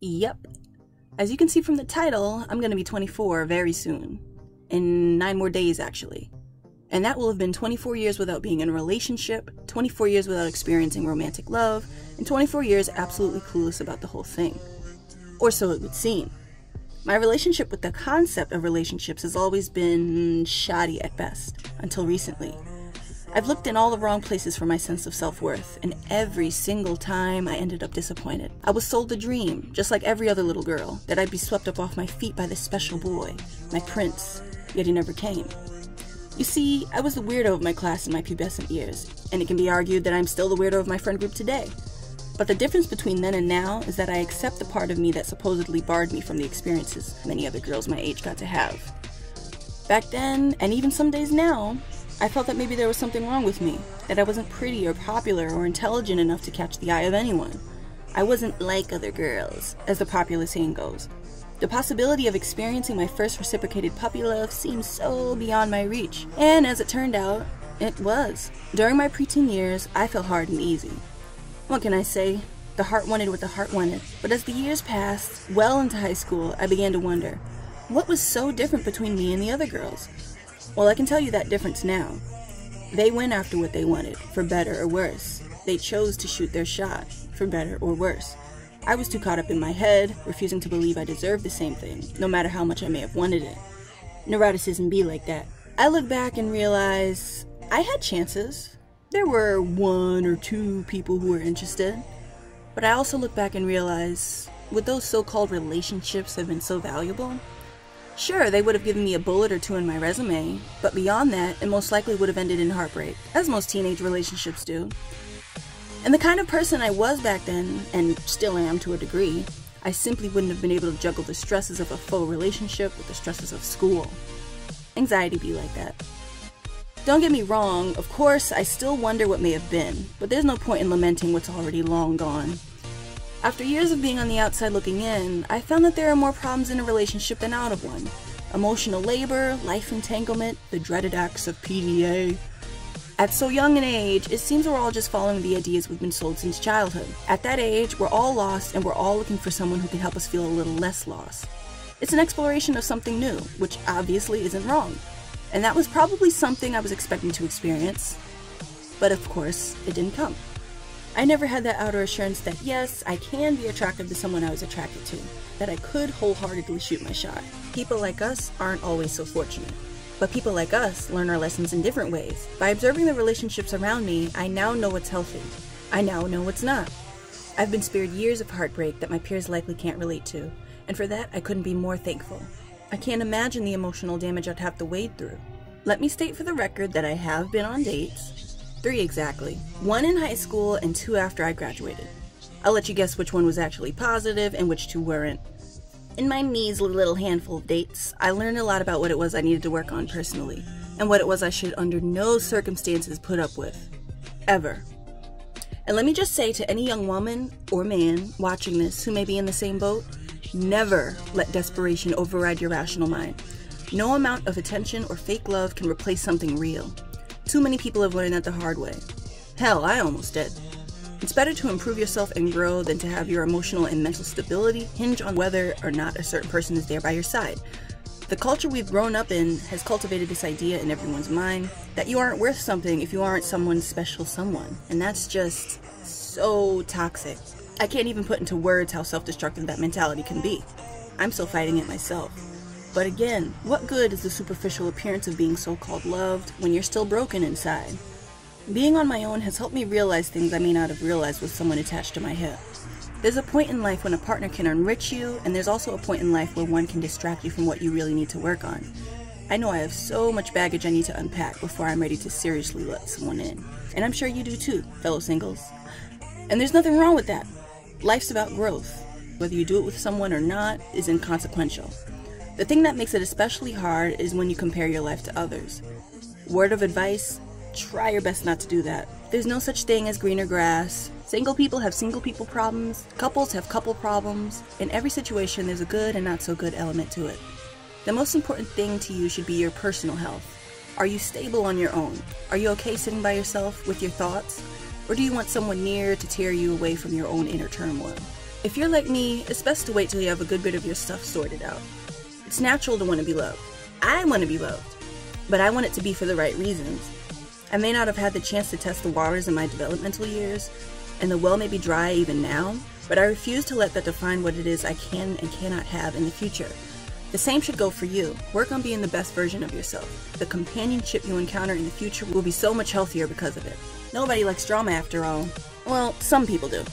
Yep. As you can see from the title, I'm gonna be 24 very soon. In 9 more days, actually. And that will have been 24 years without being in a relationship, 24 years without experiencing romantic love, and 24 years absolutely clueless about the whole thing. Or so it would seem. My relationship with the concept of relationships has always been shoddy at best, until recently. I've looked in all the wrong places for my sense of self-worth, and every single time I ended up disappointed. I was sold a dream, just like every other little girl, that I'd be swept up off my feet by this special boy, my prince, yet he never came. You see, I was the weirdo of my class in my pubescent years, and it can be argued that I'm still the weirdo of my friend group today. But the difference between then and now is that I accept the part of me that supposedly barred me from the experiences many other girls my age got to have. Back then, and even some days now, I felt that maybe there was something wrong with me, that I wasn't pretty or popular or intelligent enough to catch the eye of anyone. I wasn't like other girls, as the popular saying goes. The possibility of experiencing my first reciprocated puppy love seemed so beyond my reach, and as it turned out, it was. During my preteen years, I fell hard and easy. What can I say? The heart wanted what the heart wanted. But as the years passed, well into high school, I began to wonder, what was so different between me and the other girls? Well, I can tell you that difference now. They went after what they wanted, for better or worse. They chose to shoot their shot, for better or worse. I was too caught up in my head, refusing to believe I deserved the same thing, no matter how much I may have wanted it. Neuroticism be like that. I look back and realize I had chances. There were 1 or 2 people who were interested. But I also look back and realize, would those so-called relationships have been so valuable? Sure, they would have given me a bullet or 2 in my resume, but beyond that, it most likely would have ended in heartbreak, as most teenage relationships do. And the kind of person I was back then, and still am to a degree, I simply wouldn't have been able to juggle the stresses of a full relationship with the stresses of school. Anxiety be like that. Don't get me wrong, of course, I still wonder what may have been, but there's no point in lamenting what's already long gone. After years of being on the outside looking in, I found that there are more problems in a relationship than out of one. Emotional labor, life entanglement, the dreaded acts of PDA. At so young an age, it seems we're all just following the ideas we've been sold since childhood. At that age, we're all lost and we're all looking for someone who can help us feel a little less lost. It's an exploration of something new, which obviously isn't wrong. And that was probably something I was expecting to experience. But of course, it didn't come. I never had that outer assurance that yes, I can be attractive to someone I was attracted to, that I could wholeheartedly shoot my shot. People like us aren't always so fortunate. But people like us learn our lessons in different ways. By observing the relationships around me, I now know what's healthy. I now know what's not. I've been spared years of heartbreak that my peers likely can't relate to, and for that I couldn't be more thankful. I can't imagine the emotional damage I'd have to wade through. Let me state for the record that I have been on dates. 3 exactly. 1 in high school and 2 after I graduated. I'll let you guess which one was actually positive and which 2 weren't. In my measly little handful of dates, I learned a lot about what it was I needed to work on personally, and what it was I should under no circumstances put up with. Ever. And let me just say to any young woman or man watching this who may be in the same boat, never let desperation override your rational mind. No amount of attention or fake love can replace something real. Too many people have learned that the hard way. Hell, I almost did. It's better to improve yourself and grow than to have your emotional and mental stability hinge on whether or not a certain person is there by your side. The culture we've grown up in has cultivated this idea in everyone's mind that you aren't worth something if you aren't someone's special someone. And that's just so toxic. I can't even put into words how self-destructive that mentality can be. I'm still fighting it myself. But again, what good is the superficial appearance of being so-called loved when you're still broken inside? Being on my own has helped me realize things I may not have realized with someone attached to my hip. There's a point in life when a partner can enrich you, and there's also a point in life where one can distract you from what you really need to work on. I know I have so much baggage I need to unpack before I'm ready to seriously let someone in. And I'm sure you do too, fellow singles. And there's nothing wrong with that. Life's about growth. Whether you do it with someone or not is inconsequential. The thing that makes it especially hard is when you compare your life to others. Word of advice, try your best not to do that. There's no such thing as greener grass. Single people have single people problems. Couples have couple problems. In every situation, there's a good and not so good element to it. The most important thing to you should be your personal health. Are you stable on your own? Are you okay sitting by yourself with your thoughts? Or do you want someone near to tear you away from your own inner turmoil? If you're like me, it's best to wait till you have a good bit of your stuff sorted out. It's natural to want to be loved. I want to be loved, but I want it to be for the right reasons. I may not have had the chance to test the waters in my developmental years, and the well may be dry even now, but I refuse to let that define what it is I can and cannot have in the future. The same should go for you. Work on being the best version of yourself. The companionship you encounter in the future will be so much healthier because of it. Nobody likes drama after all. Well, some people do.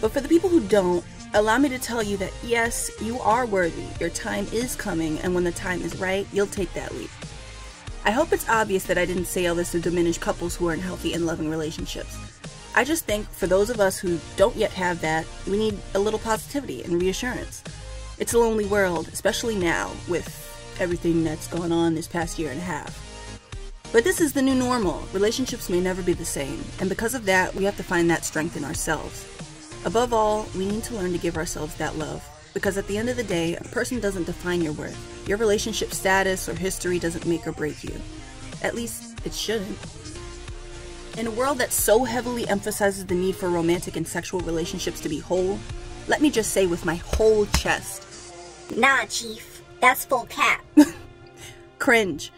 But for the people who don't, allow me to tell you that yes, you are worthy. Your time is coming, and when the time is right, you'll take that leap. I hope it's obvious that I didn't say all this to diminish couples who are in healthy and loving relationships. I just think for those of us who don't yet have that, we need a little positivity and reassurance. It's a lonely world, especially now with everything that's gone on this past year and a half. But this is the new normal. Relationships may never be the same, and because of that, we have to find that strength in ourselves. Above all, we need to learn to give ourselves that love, because at the end of the day, a person doesn't define your worth. Your relationship status or history doesn't make or break you. At least, it shouldn't. In a world that so heavily emphasizes the need for romantic and sexual relationships to be whole, let me just say with my whole chest, nah, Chief, that's full cap. Cringe.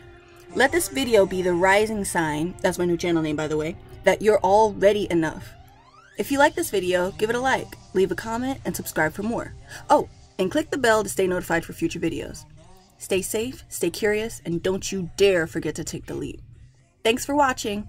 Let this video be the rising sign, that's my new channel name by the way, that you're already enough. If you like this video, give it a like, leave a comment, and subscribe for more. Oh, and click the bell to stay notified for future videos. Stay safe, stay curious, and don't you dare forget to take the leap. Thanks for watching.